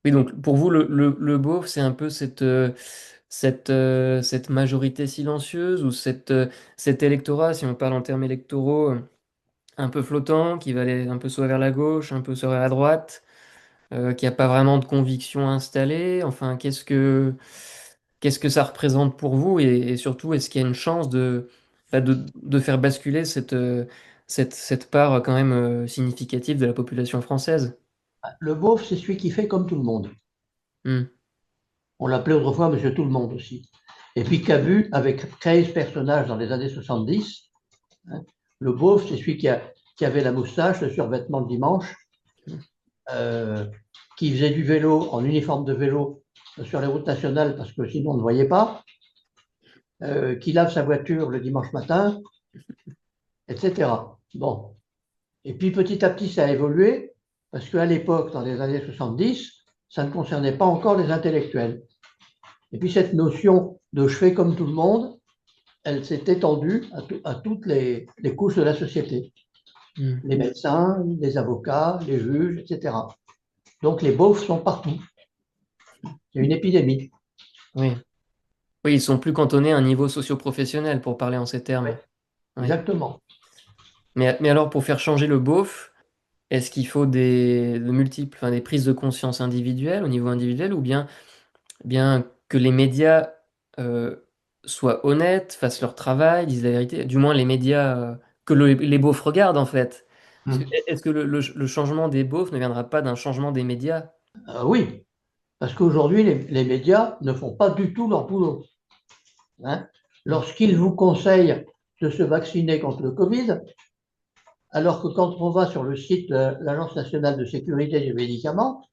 Oui, donc pour vous, le beauf, c'est un peu cette majorité silencieuse ou cet électorat, si on parle en termes électoraux, un peu flottant, qui va aller un peu soit vers la gauche, un peu soit vers la droite, qui n'a pas vraiment de conviction installée. Enfin, qu'est-ce que ça représente pour vous et surtout, est-ce qu'il y a une chance de faire basculer cette part quand même significative de la population française? Le beauf, c'est celui qui fait comme tout le monde. Hmm. On l'appelait autrefois Monsieur Tout le Monde aussi. Et puis Cabu avait créé ce personnage dans les années 70. Hein. Le beauf, c'est celui qui avait la moustache, le survêtement le dimanche, euh, qui faisait du vélo en uniforme de vélo sur les routes nationales parce que sinon on ne voyait pas, qui lave sa voiture le dimanche matin, etc. Bon. Et puis petit à petit, ça a évolué parce qu'à l'époque, dans les années 70, ça ne concernait pas encore les intellectuels. Et puis cette notion de je fais comme tout le monde, elle s'est étendue à toutes les couches de la société. Hmm. Les médecins, les avocats, les juges, etc. Donc les beaufs sont partout. C'est une épidémie. Oui. Oui, ils sont plus cantonnés à un niveau socio-professionnel, pour parler en ces Oui, termes. Oui. exactement. Mais alors, pour faire changer le beauf, est-ce qu'il faut de multiples, enfin, des prises de conscience individuelles, au niveau individuel, ou bien que les médias euh, soient honnêtes, fassent leur travail, disent la vérité, du moins les médias que les beaufs regardent en fait. Est-ce que le changement des beaufs ne viendra pas d'un changement des médias? Oui, parce qu'aujourd'hui, les médias ne font pas du tout leur boulot. Hein. Mm. Lorsqu'ils vous conseillent de se vacciner contre le Covid, alors que quand on va sur le site de l'Agence nationale de sécurité des médicaments,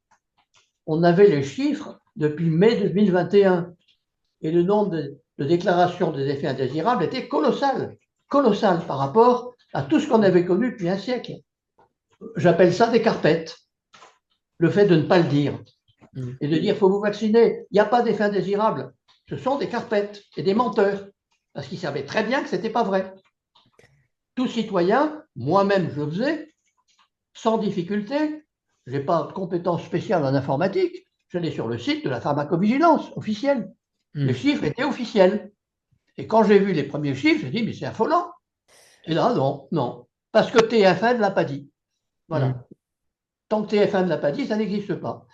on avait les chiffres depuis mai 2021 et le nombre de déclarations des effets indésirables était colossal, colossal par rapport à tout ce qu'on avait connu depuis un siècle. J'appelle ça des carpettes, le fait de ne pas le dire Mm. et de dire il faut vous vacciner, il n'y a pas d'effets indésirables. Ce sont des carpettes et des menteurs parce qu'ils savaient très bien que ce n'était pas vrai. Tout citoyen, moi-même je le faisais, sans difficulté, je n'ai pas de compétences spéciales en informatique, j'allais sur le site de la pharmacovigilance officielle. Les Mm. chiffres étaient officiels. Et quand j'ai vu les premiers chiffres, j'ai dit, mais c'est affolant. Et là, non, non. Parce que TF1 ne l'a pas dit. Mm. Voilà. Tant que TF1 ne l'a pas dit, ça n'existe pas.